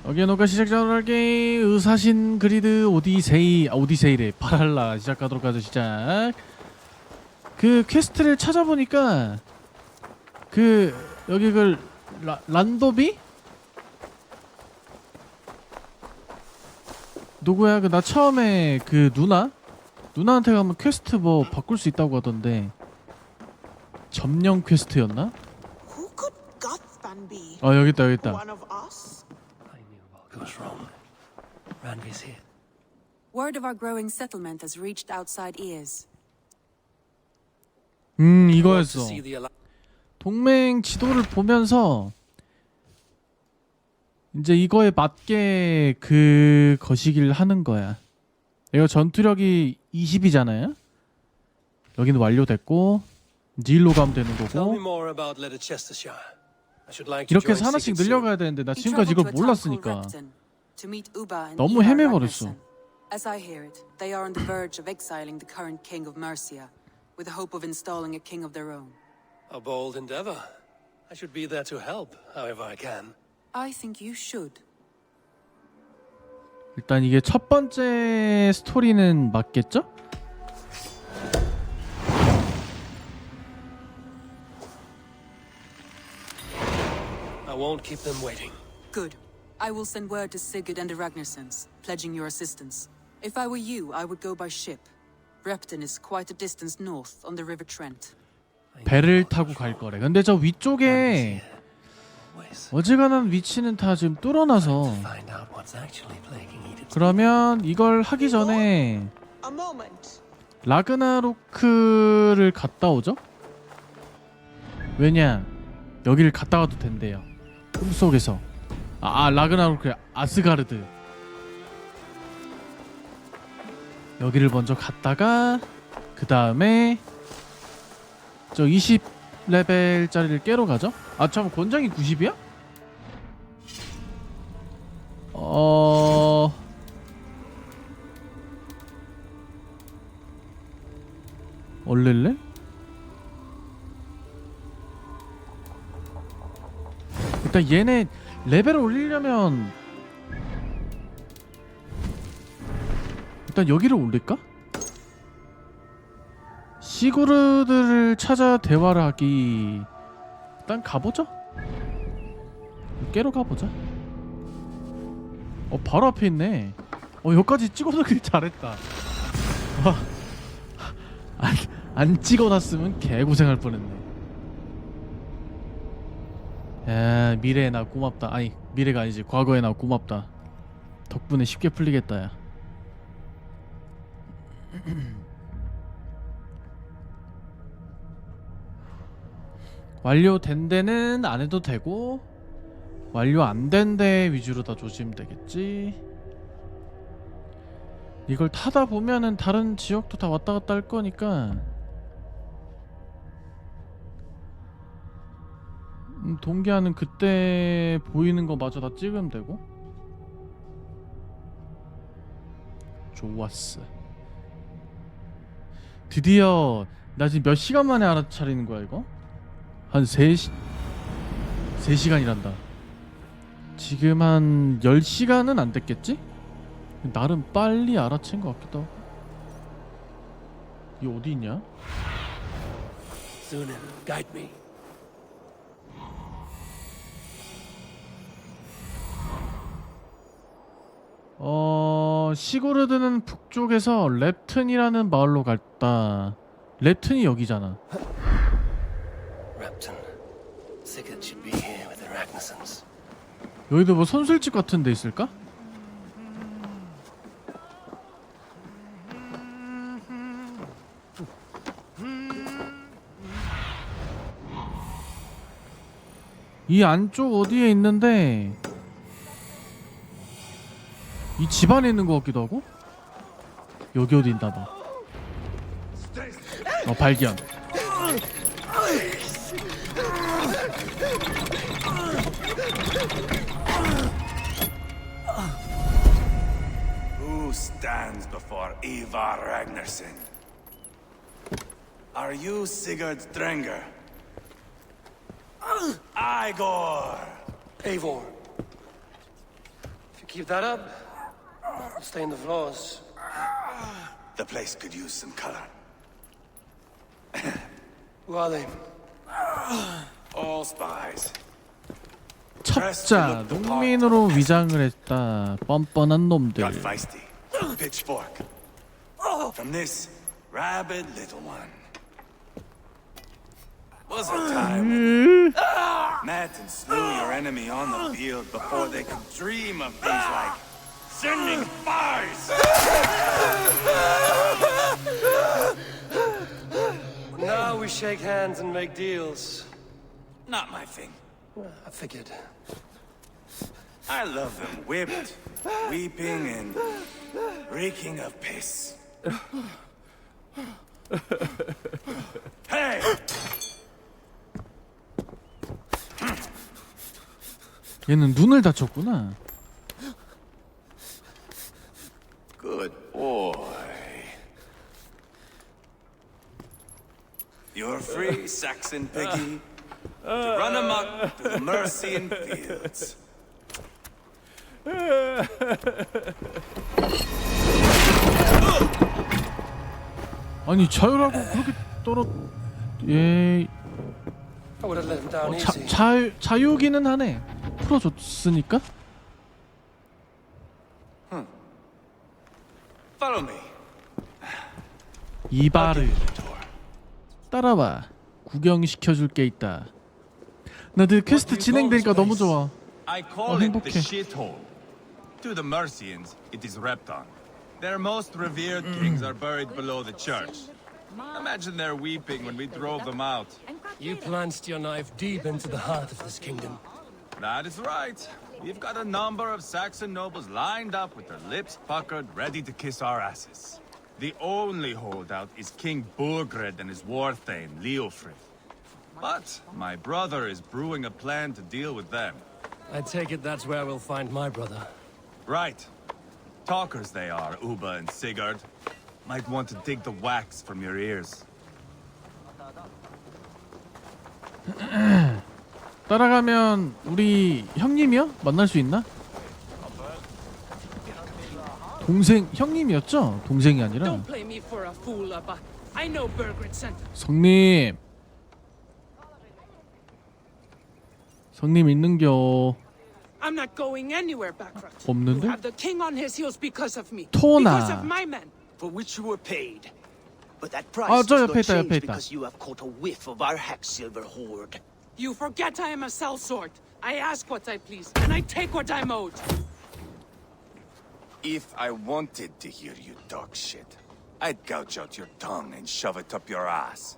녹화 시작자로 할게. 의사신 그리드 오디세이래. 발할라 시작하도록 하죠. 시작. 그 퀘스트를 찾아보니까 그 여기 그 란도비? 누구야? 그 나 처음에 그 누나한테 가면 퀘스트 뭐 바꿀 수 있다고 하던데 점령 퀘스트였나? 여기 있다. Word of our growing settlement has reached outside ears. 이거였어. 동맹 지도를 보면서 이제 이거에 맞게 그 거시기를 하는 거야. 이거 전투력이 20이잖아요. 여기는 완료됐고 이제 일로 가면 되는 거고. 이렇게 해서 하나씩 늘려가야 되는데 나 지금까지 이걸 몰랐으니까 너무 헤매버렸어. As I hear it, they are on the verge of exiling the current king of Mercia, with the hope of installing a king of their own. A bold endeavor. I should be there to help, however I can. I think you should. 일단 이게 첫 번째 스토리는 맞겠죠? I won't keep them waiting. Good. I will send word to Sigurd and the Ragnarsons, pledging your assistance. If I were you, I would go by ship. Repton is quite a distance north on the River Trent. 배를 타고 갈 거래. 근데 저 위쪽에 어지간한 위치는 다 지금 뚫어놔서 그러면 이걸 하기 전에 라그나로크를 갔다 오죠? 왜냐 여기를 갔다 와도 된대요. 꿈속에서. 라그나로크 아스가르드. 여기를 먼저 갔다가 그 다음에 저 20레벨짜리를 깨러 가죠? 참 권장이 90이야? 얼렐레? 일단 얘네 레벨을 올리려면 일단 여기를 올릴까? 시구르드를 찾아 대화를 하기. 일단 가보자. 깨러 가보자. 바로 앞에 있네. 여기까지 찍어놓길 잘했다. 안 찍어놨으면 개고생할 뻔했네. 야, 미래에 나 고맙다. 아니 미래가 아니지, 과거에 나 고맙다. 덕분에 쉽게 풀리겠다. 야. 완료된 데는 안 해도 되고 완료 안 된 데 위주로 다 조지면 되겠지. 이걸 타다 보면은 다른 지역도 다 왔다 갔다 할 거니까 동기화는 그때 보이는 거 마저 다 찍으면 되고. 좋았어. 드디어 나 지금 몇 시간 만에 알아차리는 거야 이거? 한 3시간이란다. 지금 한 10시간은 안 됐겠지? 나름 빨리 알아챈 것 같기도 하고. 이 어디 있냐? Sunan, guide me. 시고르드는 북쪽에서 랩튼이라는 마을로 갔다. 랩튼이 여기잖아. Repton. Sigurd should be here with the Ragnarsons. 여기도 뭐 선술집 같은 데 있을까? 이 안쪽 어디에 있는데 이 집 안에 있는 것 같기도 하고. 여기 어디 있나봐. 발견. Who stands before Ivar Ragnarsson? Are you Sigurd Strenger? Igor! Eivor. Keep that up. Stain the floors. The place could use some color. Who are they? All spies. 첩자, 농민으로 위장을 했다. 뻔뻔한 놈들. Got feisty. Pitchfork. From this rabid little one. Was a time when met and slew your enemy on the field before they could dream of things like sending spies. Now we shake hands and make deals. Not my thing. I figured. I love them whipped, weeping, and reeking of piss. Hey! 얘는 눈을 다쳤구나. Good boy. You're free, Saxon piggy, to run amok through the Mercian fields. 아니 자유라고 그렇게 떨어. 예. I would have let him down easy. 자유기는 하네. 풀어줬으니까. Follow me. 이바르 따라와. 구경시켜줄 게 있다. 나들 퀘스트 진행되니까 너무 좋아. I call it 행복해. the shithole. To the Mercians, it is Repton. Their most revered kings are buried below the church. Imagine their weeping when we drove them out. You plunged your knife deep into the heart of this kingdom. That is right. We've got a number of Saxon nobles lined up with their lips puckered, ready to kiss our asses. The only holdout is King Burgred and his war thane, Leofrith. But my brother is brewing a plan to deal with them. I take it that's where we'll find my brother. Right. Talkers they are, Uba and Sigurd. Might want to dig the wax from your ears. 따라가면 우리 형님이요? 만날 수 있나? 동생 형님이었죠? 동생이 아니라. Don't play me for a fool, Abba. I know Burgred sent him. 성님. 성님 있는겨. I'm not going anywhere, Backrot. 없는데? You have the king on his heels because of me. 토나. Because of my men. For which you were paid. But that price 저 does 옆에 not 있다, change 옆에 있다. because you have caught a whiff of our hack silver hoard. You forget I am a sellsword. I ask what I please, and I take what I'm owed. If I wanted to hear you talk shit, I'd gouge out your tongue and shove it up your ass.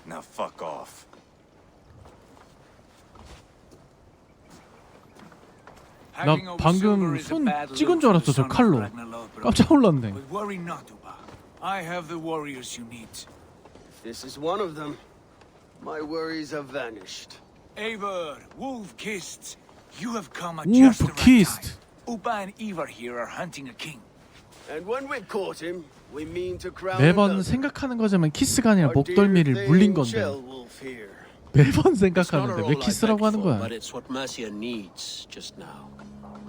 Now fuck off. 나 방금 손 찍은 줄 알았어 저 칼로. 깜짝 놀랐네. But worry not, Uba. I have the warriors you need. This is one of them. My worries have vanished. Eivor, Wolf-Kissed, you have come at just the right Wolf-Kissed. time. Uba and Ivar here are hunting a king. And when we caught him, we mean to crown 매번 another. 생각하는 거지만 키스가 아니라 Our dear 목덜미를 물린 Thane 건데 Shellwolf here. 매번 It's not a 생각하는데 왜 role I 키스라고 begged 하는 for, 거야? but it's what Mercia needs just now.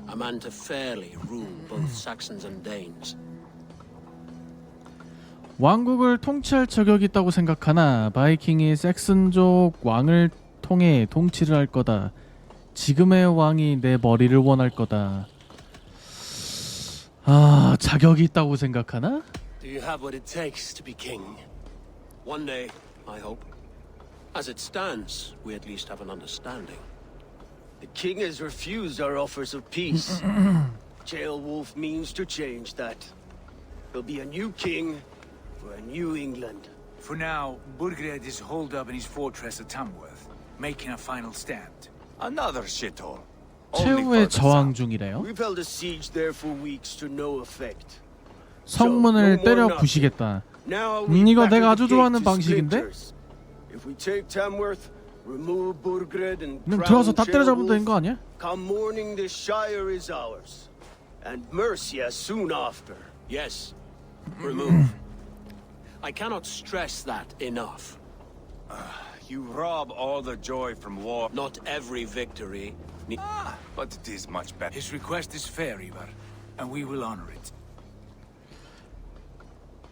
A man to fairly rule both Saxons and Danes. 왕국을 통치할 자격이 있다고 생각하나 바이킹이 섹슨족 왕을 통해 통치를 할 거다. 지금의 왕이 내 머리를 원할 거다. 아, 자격이 있다고 생각하나? Do you have what it takes to be king? One day, I hope. As it stands, we at least have an understanding. The king has refused our offers of peace. Jailwolf means to change that. There'll be a new king for a new England. For now, Burgred is holed up in his fortress at Tamworth, making a final stand. Another shithole. 최후의 저항 중이래요. We've held a siege there for weeks to no effect. 성문을 때려 부시겠다. Now we 이거 batter 내가 아주 the 좋아하는 gate to 방식인데? splinters. If we take Tamworth, remove Burgred and 그냥 crown 들어와서 다 때려잡으면 되는 거 Jailwolf, 아니야? come morning the Shire is ours. And Mercia soon after. Yes, remove. I cannot stress that enough. You rob all the joy from war. Not every victory But it is much better. His request is fair, Ivar, and we will honor it.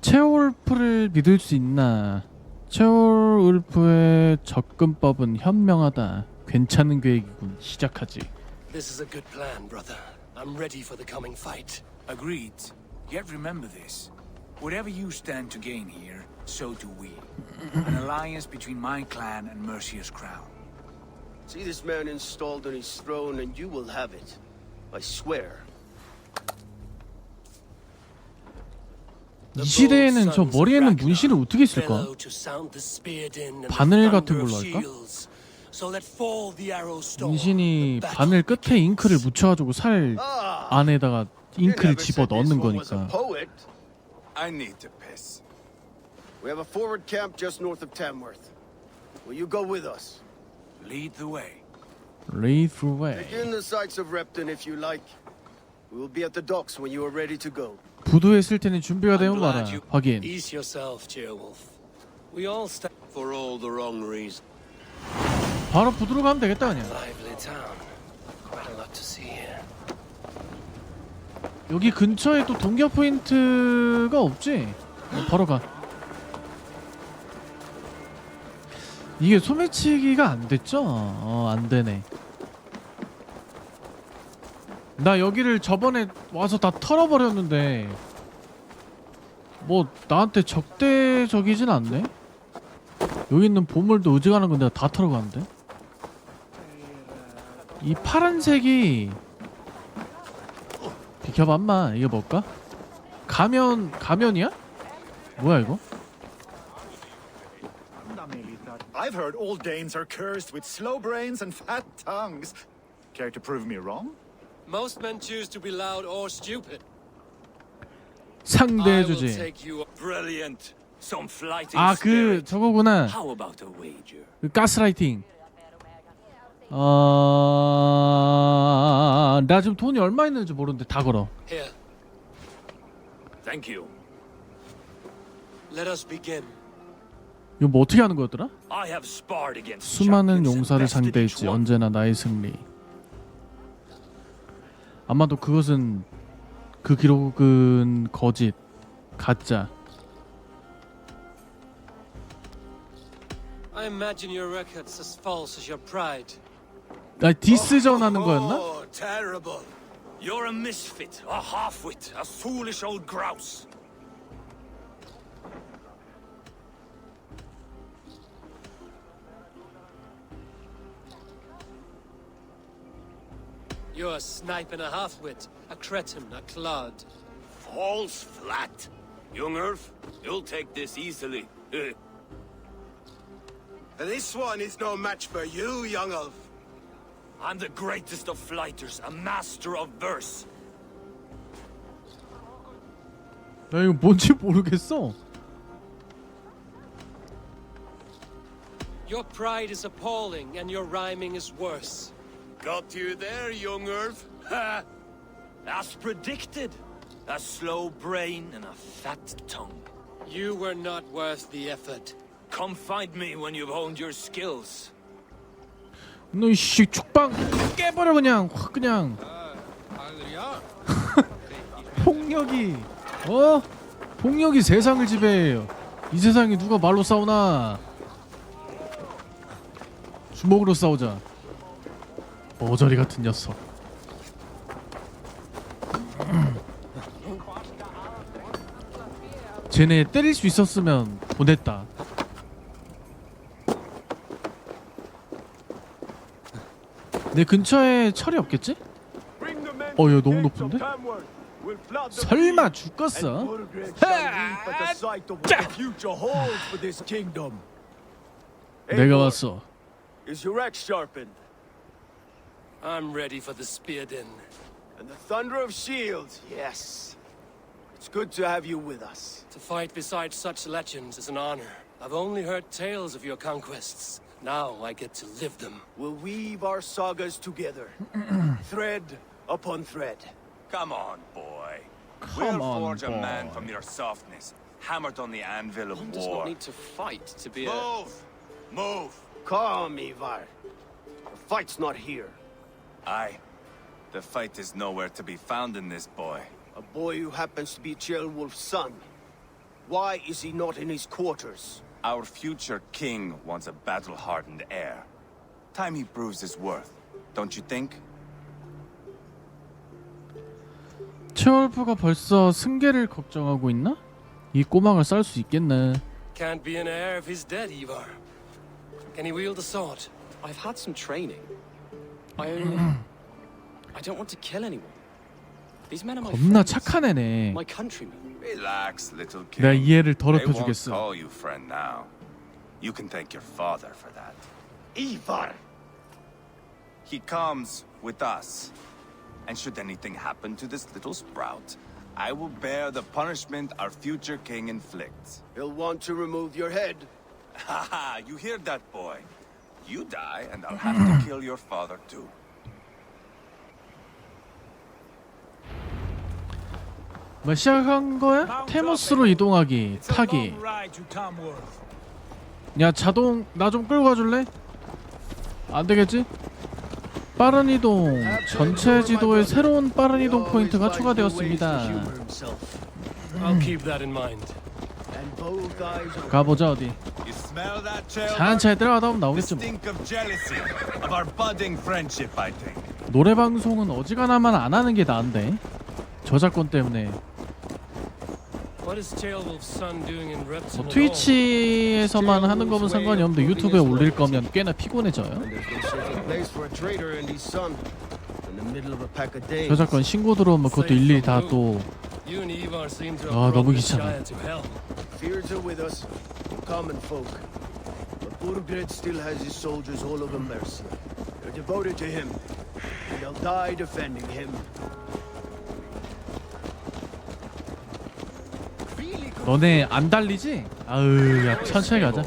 체올울프를 믿을 수 있나? 체올울프의 접근법은 현명하다. 괜찮은 계획이군. 시작하지. This is a good plan, brother. I'm ready for the coming fight. Agreed. Yet remember this. Whatever you stand to gain here, so do we. An alliance between my clan and Mercia's crown. See this man installed on his throne, and you will have it. I swear. 이 시대에는 저 머리에는 문신을 어떻게 쓸까? 바늘 같은 걸로 할까? 문신이 바늘 끝에 잉크를 묻혀가지고 살 안에다가 잉크를 집어 넣는 거니까. I need to piss. We have a forward camp just north of Tamworth. Will you go with us? Lead the way. Lead the way. Take in the sights of Repton if you like. We will be at the docks when you are ready to go. 부두에 쓸 테니 준비가 되면 말아. 확인. Ease yourself, Ceolwulf. We all stand For all the wrong reasons. 바로 부두로 가면 되겠다 그냥. lively town. Quite a lot to see here. 여기 근처에 또 동기화 포인트가 없지? 바로 가. 이게 소매치기가 안 됐죠? 안 되네. 나 여기를 저번에 와서 다 털어버렸는데 뭐 나한테 적대적이진 않네? 여기 있는 보물도 어지간한 건 내가 다 털어가는데? 이 파란색이 비켜봐 엄마. 이게 뭘까? 가면이야? 뭐야 이거? I've heard all Danes are cursed with slow brains and fat tongues. Care to prove me wrong? Most men choose to be loud or stupid. 상대해주지. Brilliant. Some flighting 아, 그 저거구나. How about a wager? 그 가스라이팅. 나 지금 돈이 얼마 있는지 모르는데 다 걸어. Here, Thank you. let us begin. 이거 뭐 어떻게 하는 거였더라? I have sparred against 수많은 champions 용사를 and bested each 상대했지. one. 언제나 나의 승리. 아마도 그것은 그 기록은 거짓, 가짜. I imagine your records as false as your pride. 나 디스전 하는 거였나? Oh, terrible. You're a misfit, a halfwit, a foolish old grouse. You're a snipe and a half-wit, a cretin, a clod. Falls flat. Young Earth, you'll take this easily. This one is no match for you, young elf. I'm the greatest of flighters, a master of verse. 나 이거 뭔지 모르겠어. Your pride is appalling, and your rhyming is worse. Got you there, young Earth. Ha! As predicted. A slow brain and a fat tongue. You were not worth the effort. Come find me when you've honed your skills. 너 이씨 축방 깨버려 그냥 확 그냥. 폭력이 세상을 지배해요. 이 세상에 누가 말로 싸우나? 주먹으로 싸우자. 머저리 같은 녀석. 쟤네 때릴 수 있었으면 보냈다. 내 근처에 철이 없겠지? 이거 너무 높은데? 설마 죽겠어? 내가 왔어. Is your axe sharpened? I'm ready for the spear din. And the thunder of shields, yes. It's good to have you with us. To fight beside such legends is an honor. I've only heard tales of your conquests. Now I get to live them. We'll weave our sagas together, thread upon thread. Come on, boy. Come we'll on, forge a man boy. from your softness, hammered on the anvil of One does not war. need to fight to be a... Move! Move! Calm, Ivar. The fight's not here. Aye. The fight is nowhere to be found in this boy. A boy who happens to be Ceolwulf's son. Why is he not in his quarters? Our future king wants a battle-hardened heir. Time he proves his worth, don't you think? 체월프가 벌써 승계를 걱정하고 있나? 이 꼬막을 쌀 수 있겠네. Can't be an heir if he's dead, Ivar. Can he wield the sword? I've had some training. I don't want to kill anyone. These men are my 겁나 friends. 착한 애네. My countrymen. Relax, little king. 내가 이 애를 They 더럽혀 won't 주겠어. call you friend now. You can thank your father for that. Ivar! He comes with us. And should anything happen to this little sprout, I will bear the punishment our future king inflicts. He'll want to remove your head. Haha, you hear that, boy? You die, and I'll have to kill your father too. 뭐 시작한 거야? 테모스로 이동하기, 타기. 야 자동 나 좀 끌고 가줄래? 안 되겠지? 빠른 이동. 전체 지도에 새로운 빠른 이동 포인트가 추가되었습니다. I'll keep that in mind. 가보자 어디. You smell that, Cheolbert? 천천히 들어가다 보면 The 나오겠지 뭐. stink of jealousy of our budding friendship, I think. 노래 방송은 어지간하면 안 하는 게 나은데. 저작권 때문에. What is Ceolwulf's son doing in Repton? 뭐 트위치에서만 하는 거면 상관이 없는데 유튜브에 올릴 거면 꽤나 피곤해져요. 저작권 신고 들어오면 그것도 일일이 다 또. You and Ivar seem to 아 have 너무 brought the 귀찮아. Shire to hell. Fears are with us, common folk. But Burgred still has his soldiers all over mercy. They're devoted to him, and they'll die defending him. 너네 안 달리지? 아으 야 천천히 가자.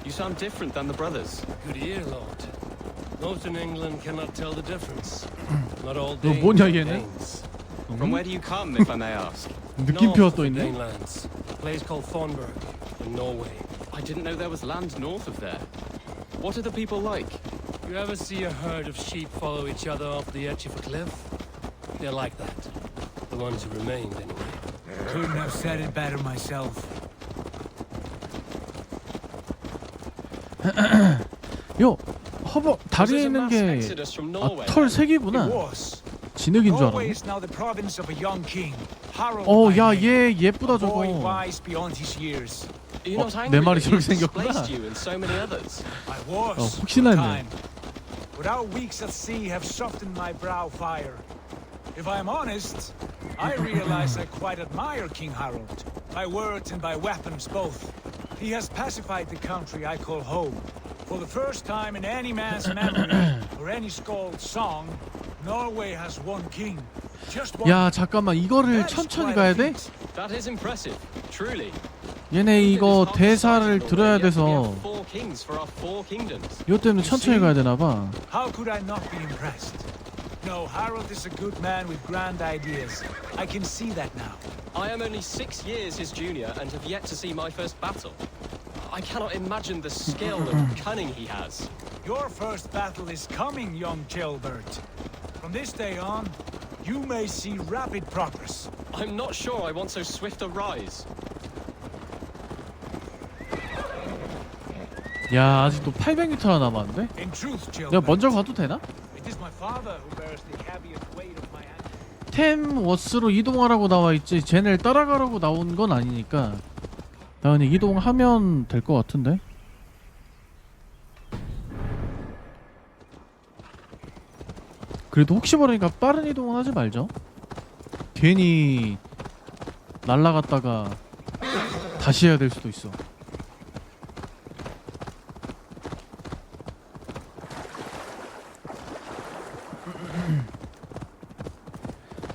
You sound different than the brothers. Good ear, Lord. Most in England cannot tell the difference. Not all 너 Danes 뭐냐 are 얘는? Danes. From where do you come, if I may ask? 느낌표가 North 또 of the 있네. Danelands, a place called Thornburg in Norway. I didn't know there was land north of there. What are the people like? You ever see a herd of sheep follow each other off the edge of a cliff? They're like that. The ones who remained, anyway. Couldn't have said it better myself. 요 허벅 다리에 있는 게 털 색이구나. 진흙인 줄 알아. Norway is now the province of a young king. Harold 어, by 야, name. 얘 예쁘다 A boy 저거. wise beyond his years. Are you not 내 angry 말이 that 저렇게 he's 생겼구나. displaced you and so many others? I was. 혹시나 for 했네. time. But our weeks at sea have softened my brow fire. If I am honest, I realize I quite admire King Harold. By words and by weapons both. He has pacified the country I call home. For the first time in any man's memory, or any skald's song, Norway has one king. Just one. 야 잠깐만 이거를 천천히 가야 돼? That is impressive, truly. 얘네 이거 대사를 들어야 We 돼서 have 4 kings for our 4 kingdoms. 이것 때문에 천천히 가야 되나 봐. How could I not be impressed? No, Harold is a good man with grand ideas. I can see that now. I am only 6 years his junior and have yet to see my first battle. I cannot imagine the skill and cunning he has. Your first battle is coming, young Ceolbert. From this day on, you may see rapid progress. I'm not sure I want so swift a rise. 야 아직도 800m나 남았는데? In truth, 내가 Ceolbert, 먼저 가도 되나? it is my father who bears the heaviest weight of my anger. 템워스로 이동하라고 나와있지 쟤네를 따라가라고 나온 건 아니니까 당연히 이동하면 될 것 같은데? 그래도 혹시 모르니까 빠른 이동은 하지 말죠. 괜히 날라갔다가 다시 해야 될 수도 있어.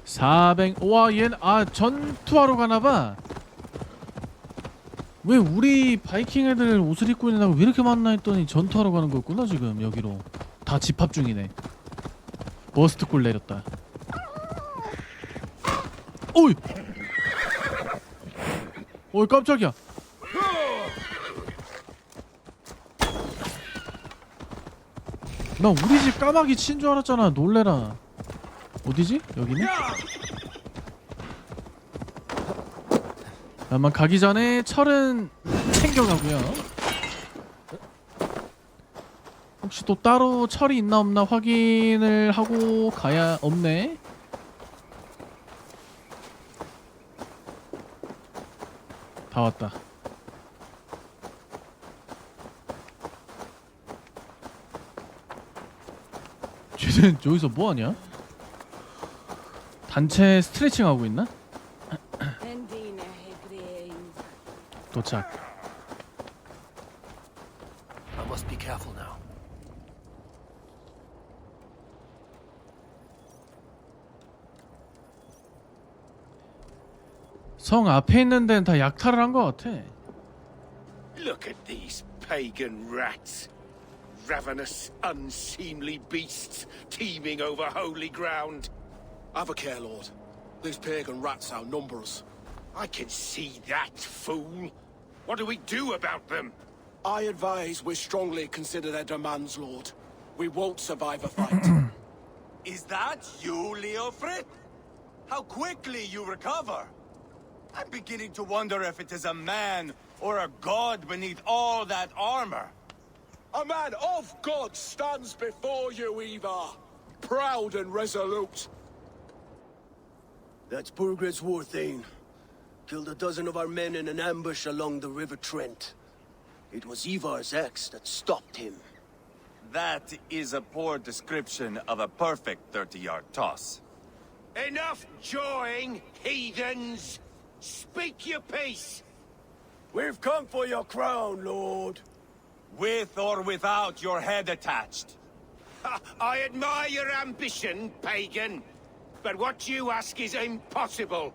400. 와 얘는 아 전투하러 가나봐. 왜 우리 바이킹 애들 옷을 입고 있는 애가 왜 이렇게 많나 했더니 전투하러 가는 거였구나. 지금 여기로 다 집합 중이네. 버스트 골 내렸다. 오이 오이 깜짝이야. 나 우리 집 까마귀 친 줄 알았잖아. 놀래라. 어디지? 여기네? 아마 가기 전에 철은 챙겨가고요. 혹시 또 따로 철이 있나 없나 확인을 하고 가야. 없네. 다 왔다. 쟤는 저기서 뭐하냐? 단체 스트레칭 하고 있나? 도착. I must be careful now. 성 앞에 있는 데는 다 약탈을 한 것 같아. Look at these pagan rats. Ravenous, unseemly beasts teeming over holy ground. Have a care, Lord. These pagan rats outnumber us. I can see that, fool. What do we do about them? I advise we strongly consider their demands, Lord. We won't survive a fight. Is that you, Leofrid? How quickly you recover! I'm beginning to wonder if it is a man or a god beneath all that armor. A man of God stands before you, Eva. Proud and resolute. That's Burgred's Warthane. Killed a dozen of our men in an ambush along the River Trent. It was Ivar's axe that stopped him. That is a poor description of a perfect 30-yard toss. Enough jawing, heathens! Speak your peace! We've come for your crown, Lord. With or without your head attached. I admire your ambition, pagan. But what you ask is impossible.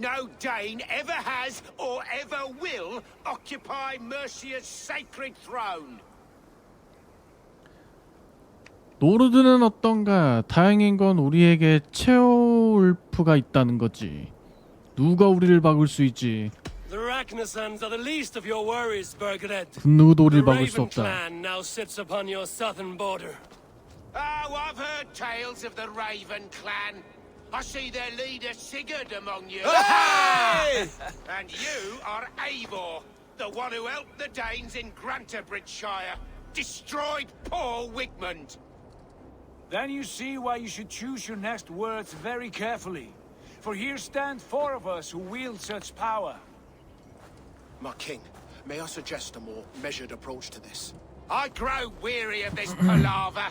No Dane ever has or ever will occupy Mercia's sacred throne. 노르드는 어떤가? 다행인 건 우리에게 체오울프가 있다는 거지. 누가 우리를 막을 수 있지? The Ragnarsons are the least of your worries, Burgred. 누구도 The 우리를 막을 수 Raven 없다. clan now sits upon your southern border. Oh, I've heard tales of the Raven clan. I see their leader Sigurd among you. Hey! And you are Eivor, the one who helped the Danes in Grantabridgeshire. Destroyed poor Wigmund. Then you see why you should choose your next words very carefully. For here stand four of us who wield such power. My king, may I suggest a more measured approach to this? I grow weary of this palaver.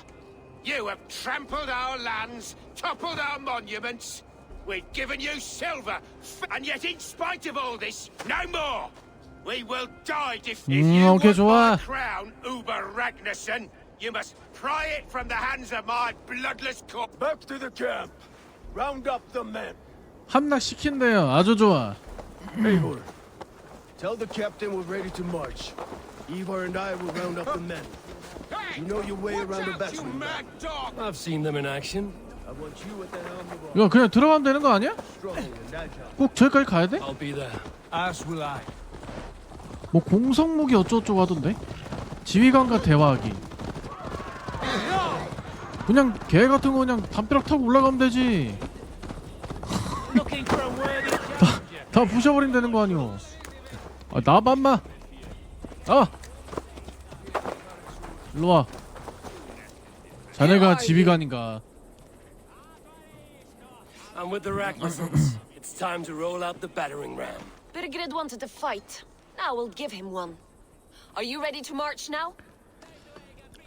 You have trampled our lands, toppled our monuments. We've given you silver, and yet in spite of all this, no more. We will die if you 오케이, want 좋아. my crown, Uber Ragnarsson. You must pry it from the hands of my bloodless corpse. Back to the camp. Round up the men. 함락시킨대요. 아주 좋아. Eivor, tell the captain we're ready to march. Ivar and I will round up the men. You know your way around the battle. I've seen them in action. I want you at the helm of all. 야, 그냥 들어가면 되는 거 아니야? Strong and agile. 꼭 저기까지 가야 돼? I'll be there. As will I. 뭐 공성무기 어쩌고저쩌고 하던데? 지휘관과 대화하기. 그냥 개 같은 거 그냥 담벼락 타고 올라가면 되지. 다 부셔버리면 되는 거 아니오. 아, 나봐 인마. 아! 일로와. 자네가 지휘관인가? And with the Ragnarsons, it's time to roll out the battering ram. Birgred wanted to fight. Now we'll give him one. Are you ready to march now?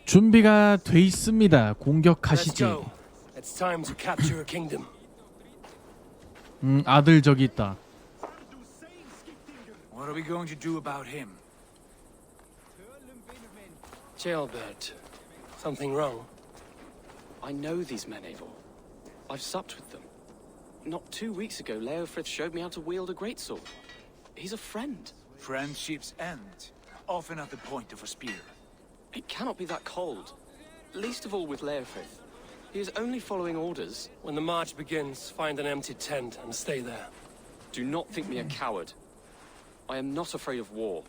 준비가 돼 있습니다. Let's 공격하시지. go. It's time to capture a kingdom. 아들 저기 있다. What are we going to do about him? Jailbird. Something wrong? I know these men, Eivor. I've supped with them. Not 2 weeks ago, Leofrith showed me how to wield a greatsword. He's a friend. Friendships end, often at the point of a spear. It cannot be that cold. Least of all with Leofrith. He is only following orders. When the march begins, find an empty tent and stay there. Do not think me a coward. I am not afraid of war.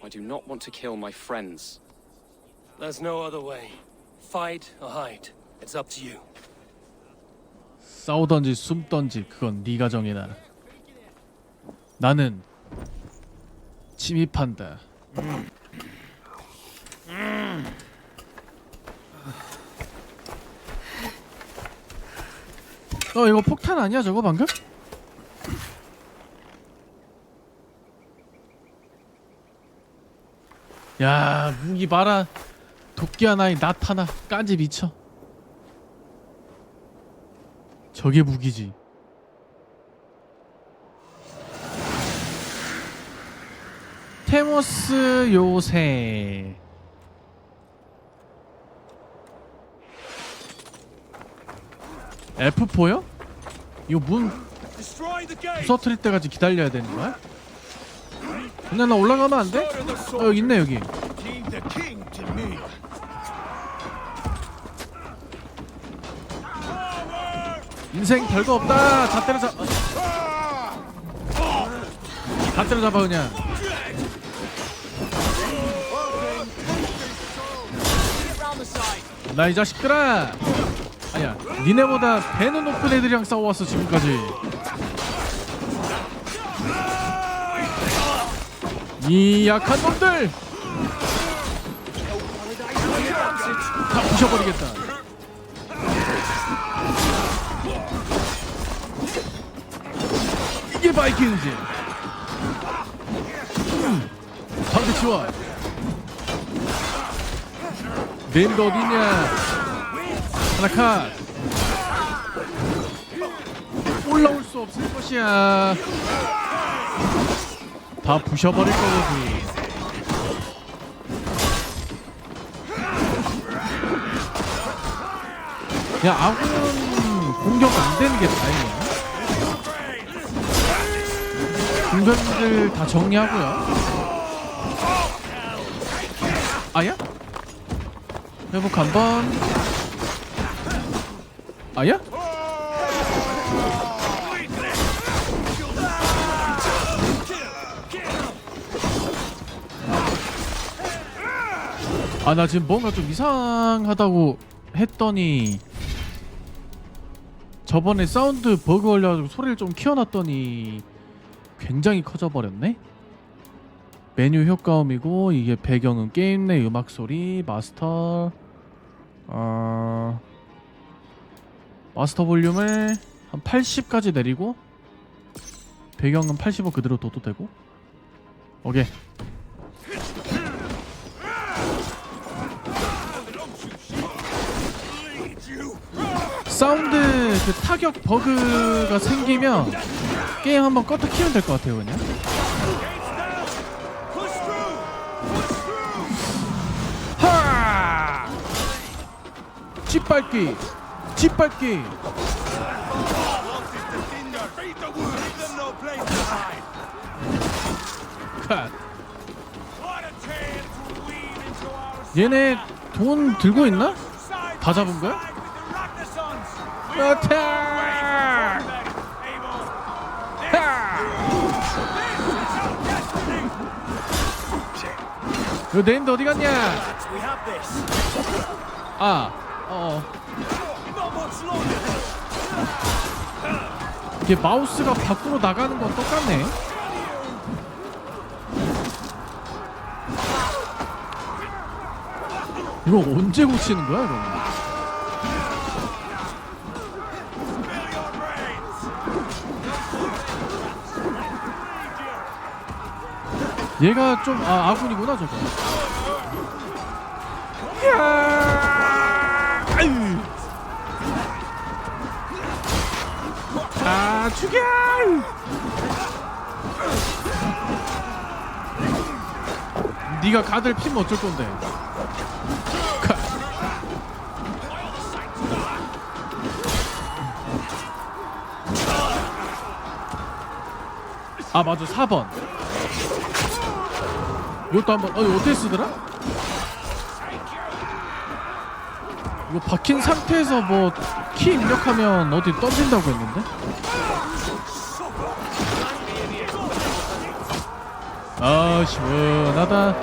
I do not want to kill my friends. There's no other way. Fight or hide. It's up to you. 싸우던지 숨던지 그건 네가 정해라. 나는 침입한다. 이거 폭탄 아니야 저거 방금? 야 무기 봐라. 도끼 하나에 낫 하나 깐지 미쳐. 저게 무기지. 테모스 요새. F4요? 이거 문 부서뜨릴 때까지 기다려야 되는 거야? 그냥 나 올라가면 안 돼? 여기 있네 여기. 인생 별거 없다. 다 때려잡아. 다 때려잡아 그냥. 나 이 자식들아. 아니야 니네보다 배는 높은 애들이랑 싸워왔어 지금까지. 이 약한 놈들 다 부셔버리겠다. 이게 바이킹이지. 방패 치워. 네임드 어디냐. 하나 컷. 올라올 수 없을 것이야. 다 부셔버릴 거거든. 야 아군 공격 안 되는 게 다행이야. 공격들 다 정리하고요. 아야? 회복 한번. 아야? 아 나 지금 뭔가 좀 이상하다고 했더니 저번에 사운드 버그 걸려가지고 소리를 좀 키워놨더니 굉장히 커져버렸네? 메뉴 효과음이고 이게 배경은 게임 내 음악 소리 마스터 마스터 볼륨을 한 80까지 내리고 배경은 85 그대로 둬도 되고. 오케이. 사운드 그 타격 버그가 생기면 게임 한번 껐다 키면 될 것 같아요 그냥. 하! 찌밟기 찌밟기. 컷. 얘네 돈 들고 있나? 다 잡은 거야? 너 네임드 어디 갔냐? 이게 마우스가 밖으로 나가는 건 똑같네. 이거 언제 고치는 거야 이거? 얘가 좀 아군이구나 저거. 죽여! 네가 가들 피면 어쩔 건데? 맞아 4번. 이것도 한번 이거 어떻게 쓰더라? 이거 박힌 상태에서 뭐 키 입력하면 어디 던진다고 했는데? 시원하다.